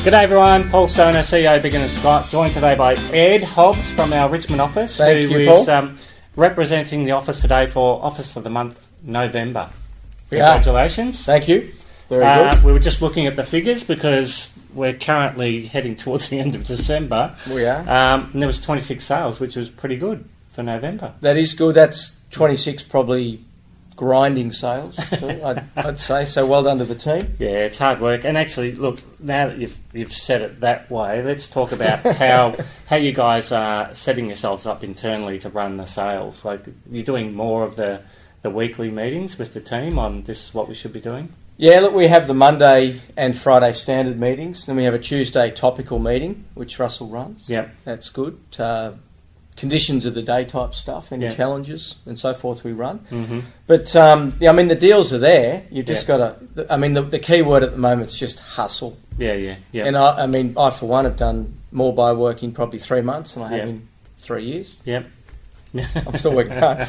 G'day everyone, Paul Stoner, CEO Biggin and Scott, joined today by Ed Hobbs from our Richmond office, who is representing the office today for Office of the Month, November. Congratulations. Thank you. Very good. We were just looking at the figures because we're currently heading towards the end of December. We are. And there was 26 sales, which was pretty good for November. That is good. That's 26 probably grinding sales too, I'd say. So well done to the team. Yeah, it's hard work. And actually, look, now that you've said it that way, let's talk about how you guys are setting yourselves up internally to run the sales. Like, you're doing more of the weekly meetings with the team on this is what we should be doing? Yeah, look, we have the Monday and Friday standard meetings. Then we have a Tuesday topical meeting, which Russell runs. Yep. That's good. Conditions of the day type stuff, any challenges and so forth we run. Mm-hmm. But, I mean, the deals are there. You've just got to... I mean, the key word at the moment is just hustle. Yeah. And, I, for one, have done more buy work in probably 3 months than I have in 3 years. Yep. I'm still working hard.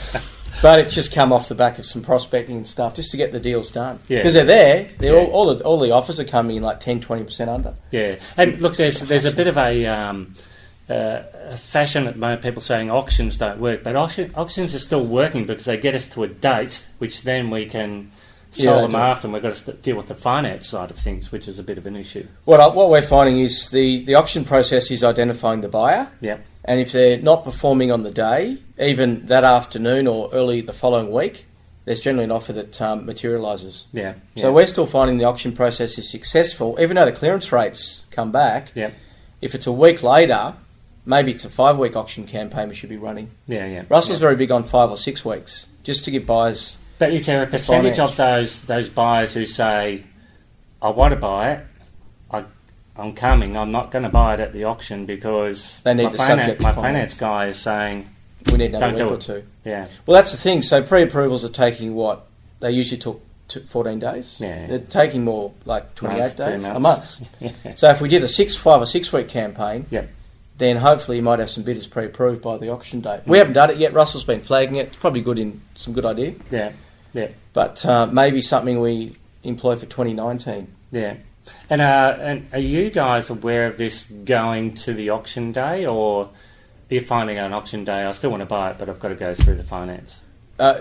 But it's just come off the back of some prospecting and stuff just to get the deals done. Because they're there. All the offers are coming in like 10-20% under. Yeah. And look, there's a bit of a fashion at the moment, people saying auctions don't work, but auctions are still working because they get us to a date, which then we can sell them after, and we've got to deal with the finance side of things, which is a bit of an issue. What we're finding is the auction process is identifying the buyer. Yep. And if they're not performing on the day, even that afternoon or early the following week, there's generally an offer that materialises. Yeah. So we're still finding the auction process is successful, even though the clearance rates come back. Yeah. If it's a week later, maybe it's a 5-week auction campaign we should be running. Yeah. Russell's very big on 5 or 6 weeks, just to give buyers... But is there a percentage of those buyers who say, I want to buy it, I'm coming, I'm not going to buy it at the auction because they need my finance guy is saying, we need another don't week do it. or two. Yeah. Well, that's the thing. So pre-approvals are taking what? They usually took 14 days. Yeah. They're taking more like 28 days. A month. Yeah. So if we did a 5 or 6 week campaign, then hopefully you might have some bidders pre-approved by the auction date. We haven't done it yet. Russell's been flagging it. It's probably some good idea. Yeah. But maybe something we employ for 2019. Yeah. And are you guys aware of this going to the auction day, or are you finding an auction day, I still want to buy it, but I've got to go through the finance?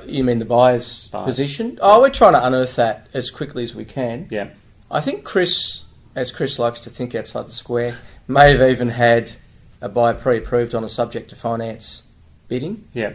You mean the buyer's position? Oh, we're trying to unearth that as quickly as we can. Yeah. I think Chris, as Chris likes to think outside the square, may have even had a buyer pre-approved on a subject to finance bidding. Yeah.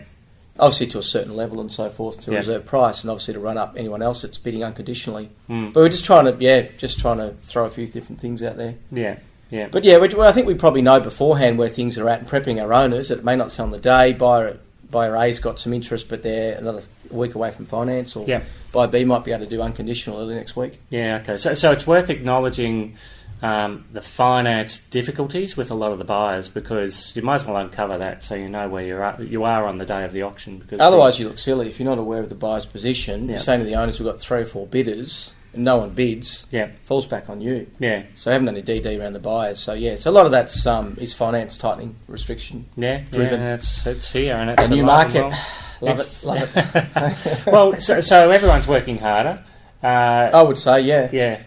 Obviously to a certain level and so forth to reserve price, and obviously to run up anyone else that's bidding unconditionally. But we're just trying to throw a few different things out there. Yeah. But I think we probably know beforehand where things are at and prepping our owners that it may not sell on the day. Buyer A's got some interest, but they're another week away from finance, or buyer B might be able to do unconditional early next week. Yeah, okay. So it's worth acknowledging the finance difficulties with a lot of the buyers, because you might as well uncover that so you know where you are on the day of the auction. Because otherwise you look silly if you're not aware of the buyer's position. You're saying to the owners, we've got 3 or 4 bidders and no one bids. Falls back on you. So I haven't done any DD around the buyers. So so a lot of that's is finance tightening restriction driven. It's here, and it's a new market. Love it. Well, so everyone's working harder. I would say,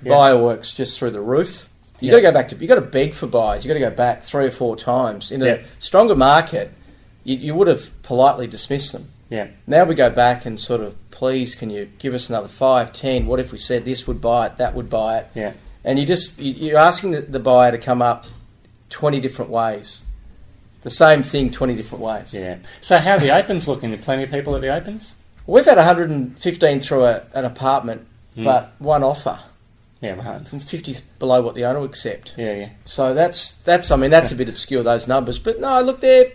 buyer works just through the roof. You got to go back you got to beg for buyers. You got to go back 3 or 4 times. In a stronger market, you would have politely dismissed them. Now we go back and sort of, please, can you give us another 5, 10? What if we said this would buy it, that would buy it? And you're asking the buyer to come up 20 different ways. The same thing, 20 different ways. So how are the opens looking? Are there plenty of people at the opens? We've had 115 through an apartment, but one offer. Right. It's 50 below what the owner will accept. So that's a bit obscure, those numbers. But no, look, they're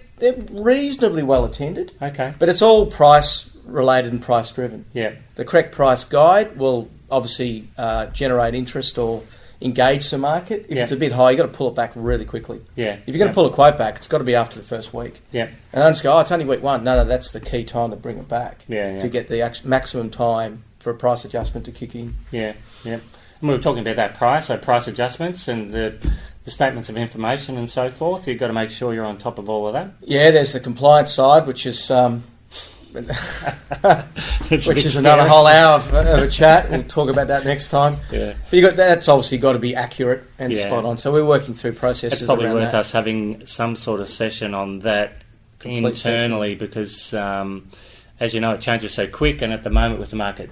reasonably well attended. Okay. But it's all price related and price driven. The correct price guide will obviously generate interest or engage the market. If it's a bit high, you've got to pull it back really quickly. If you're going to pull a quote back, it's got to be after the first week. And don't just go, it's only week 1. No, that's the key time to bring it back. To get the maximum time for a price adjustment to kick in. And we were talking about that price, so price adjustments and the statements of information and so forth. You've got to make sure you're on top of all of that. There's the compliance side, which is which is another whole hour of a chat. We'll talk about that next time. Yeah, but that's obviously got to be accurate and spot on. So we're working through processes. It's probably worth that. us having some sort of session on that internally because, as you know, it changes so quick. And at the moment, with the market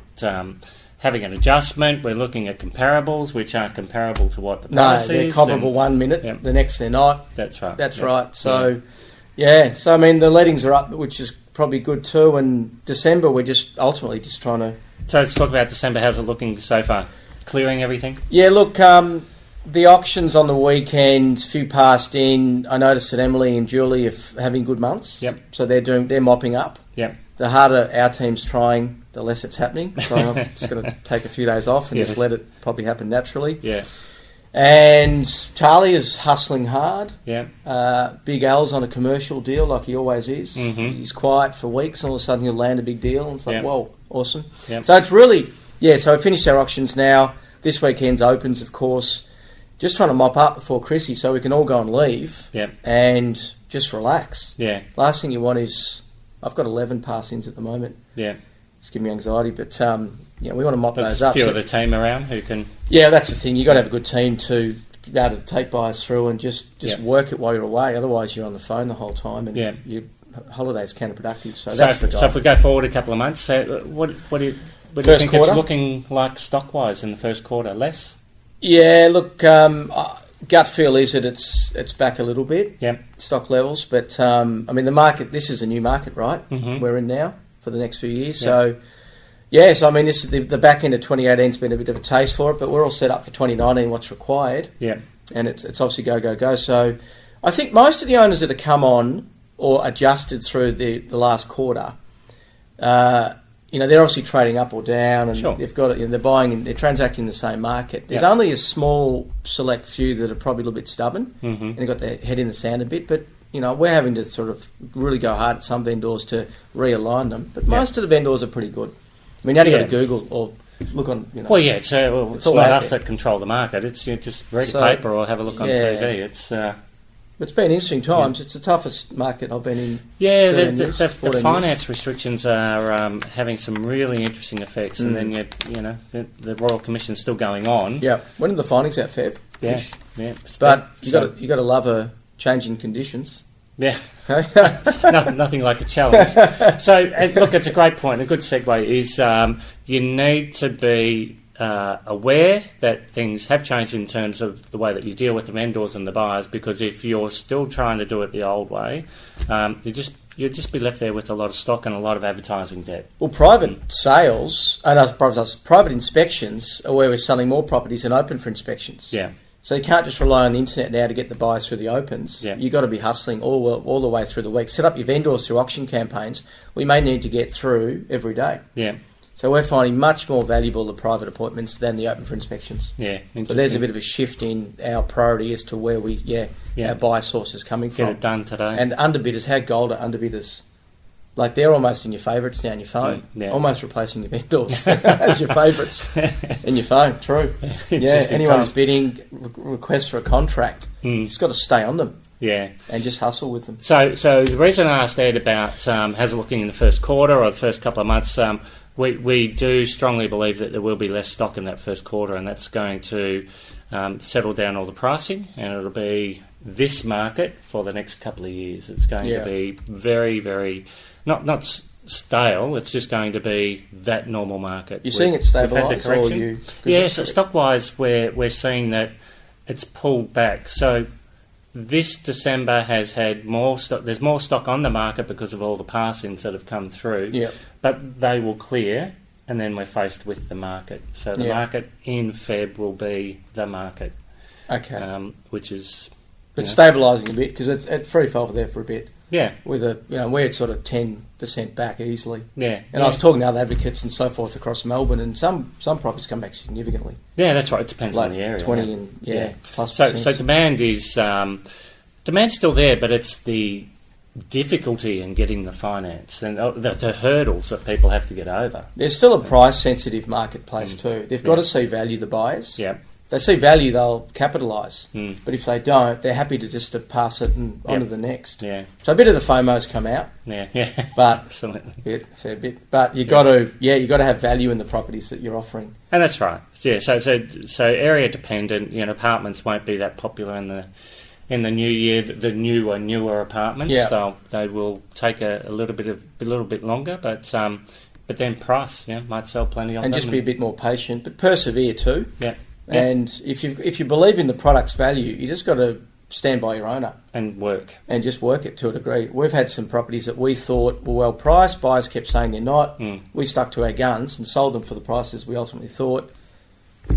having an adjustment, we're looking at comparables, which aren't comparable to what the price is. No, they're comparable 1 minute, the next they're not. That's right. That's right. So, so I mean, the lettings are up, which is probably good too. And December, we're just ultimately just trying to... So let's talk about December. How's it looking so far? Clearing everything? Yeah, look, the auctions on the weekend, few passed in. I noticed that Emily and Julie are having good months. Yep. So they're mopping up. Yep. The harder our team's trying, the less it's happening. So I'm just going to take a few days off and just let it probably happen naturally. Yeah. And Charlie is hustling hard. Yeah. Big Al's on a commercial deal like he always is. Mm-hmm. He's quiet for weeks and all of a sudden he'll land a big deal and it's like, whoa, awesome. Yep. So it's really, so we finished our auctions now. This weekend's opens, of course. Just trying to mop up before Chrissy so we can all go and leave and just relax. Yeah. Last thing you want is... I've got 11 pass-ins at the moment. Yeah. It's giving me anxiety, but we want to mop There's those up. a few of the team around who can... Yeah, that's the thing. You've got to have a good team to be able to take buyers through and just work it while you're away. Otherwise, you're on the phone the whole time and your holiday's counterproductive. So that's the goal. So if we go forward a couple of months, what do you think it's looking like stock-wise in the first quarter? Less? Yeah, look... gut feel is that it's back a little bit, stock levels, but I mean the market. This is a new market, right? Mm-hmm. We're in now for the next few years. So I mean this is the back end of 2018's been a bit of a taste for it, but we're all set up for 2019. What's required? Yeah, and it's obviously go. So I think most of the owners that have come on or adjusted through the last quarter, they're obviously trading up or down, and they've got they're buying and they're transacting in the same market. There's only a small select few that are probably a little bit stubborn and they've got their head in the sand a bit. But we're having to sort of really go hard at some vendors to realign them. But most of the vendors are pretty good. I mean, you only got to Google or look on. Well, yeah, it's not us that control the market. It's just read a paper or have a look on TV. It's been interesting times. It's the toughest market I've been in. Yeah, the finance restrictions are having some really interesting effects, and then the Royal Commission's still going on. Yeah, when are the findings out, Feb? Yeah. But you got to love a change in conditions. Yeah, nothing like a challenge. So look, it's a great point. A good segue is you need to be aware that things have changed in terms of the way that you deal with the vendors and the buyers, because if you're still trying to do it the old way, you'll just be left there with a lot of stock and a lot of advertising debt. Well, private sales and private inspections are where we're selling more properties than open for inspections. Yeah. So you can't just rely on the internet now to get the buyers through the opens. Yeah. You've got to be hustling all the way through the week. Set up your vendors through auction campaigns. We may need to get through every day. Yeah. So we're finding much more valuable the private appointments than the open for inspections. Yeah, so there's a bit of a shift in our priority as to where our buy source is coming from. Get it done today. And underbidders, how gold are underbidders? Like they're almost in your favourites now on your phone. Almost replacing your vendors as your favourites in your phone. True. Anyone who's bidding, requests for a contract, it's got to stay on them. Yeah. And just hustle with them. So the reason I asked Ed about how's it looking in the first quarter or the first couple of months, we do strongly believe that there will be less stock in that first quarter, and that's going to settle down all the pricing, and it'll be this market for the next couple of years. It's going to be very, very... Not stale, it's just going to be that normal market. You're seeing it stabilise, or you... Yeah, so stock-wise, we're seeing that it's pulled back. So this December has had more stock. There's more stock on the market because of all the pass-ins that have come through. Yeah. But they will clear, and then we're faced with the market. So the market in Feb will be the market. Okay. Which is... But stabilising a bit, because it's free fall there for a bit. Yeah. With we're sort of 10% back easily. Yeah. And I was talking to other advocates and so forth across Melbourne, and some properties come back significantly. Yeah, that's right. It depends on the area. 20 and plus. So demand is demand's still there, but it's the difficulty in getting the finance and the hurdles that people have to get over. There's still a price sensitive marketplace too. They've got to see value, the buyers. Yeah. If they see value, they'll capitalise. But if they don't, they're happy to pass it and on to the next. Yeah. So a bit of the FOMO's come out. Yeah. But absolutely. Fair bit. But you got to have value in the properties that you're offering. And that's right. Yeah. So area dependent. Apartments won't be that popular in the new year. The newer apartments. Yeah. So they will take a little bit longer, but then price might sell plenty of them. And just be a bit more patient, but persevere too. Yeah. And if you believe in the product's value, you just got to stand by your owner and work just work it to a degree. We've had some properties that we thought were well priced. Buyers kept saying they're not. We stuck to our guns and sold them for the prices we ultimately thought.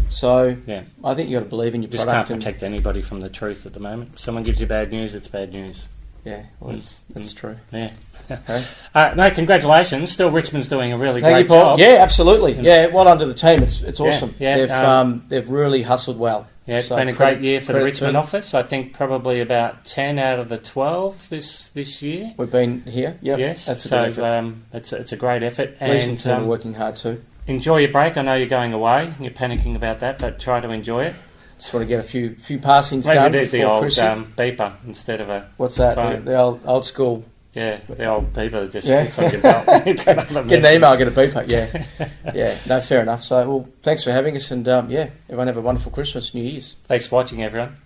So I think you got to believe in your product. product. Can't protect anybody from the truth at the moment. If someone gives you bad news, it's bad news. Yeah, well, that's true. Yeah. Okay. No, congratulations. Still, Richmond's doing a really Thank great you, Paul. job. Yeah, absolutely. Yeah, well done to the team. It's awesome. Yeah. They've really hustled well. Yeah, it's been a great year for the Richmond office. I think probably about 10 out of the 12 this year. We've been here. Yep. Yes. That's a good effort. It's a great effort. And team are working hard too. Enjoy your break. I know you're going away and you're panicking about that, but try to enjoy it. Just want to get a few passings Maybe done do before the old Christmas. beeper instead of a What's that? phone. The old school. Yeah, the old beeper that just sits on your belt. Get an email, get a beeper. Yeah. No, fair enough. So, well, thanks for having us, and everyone have a wonderful Christmas, New Year's. Thanks for watching, everyone.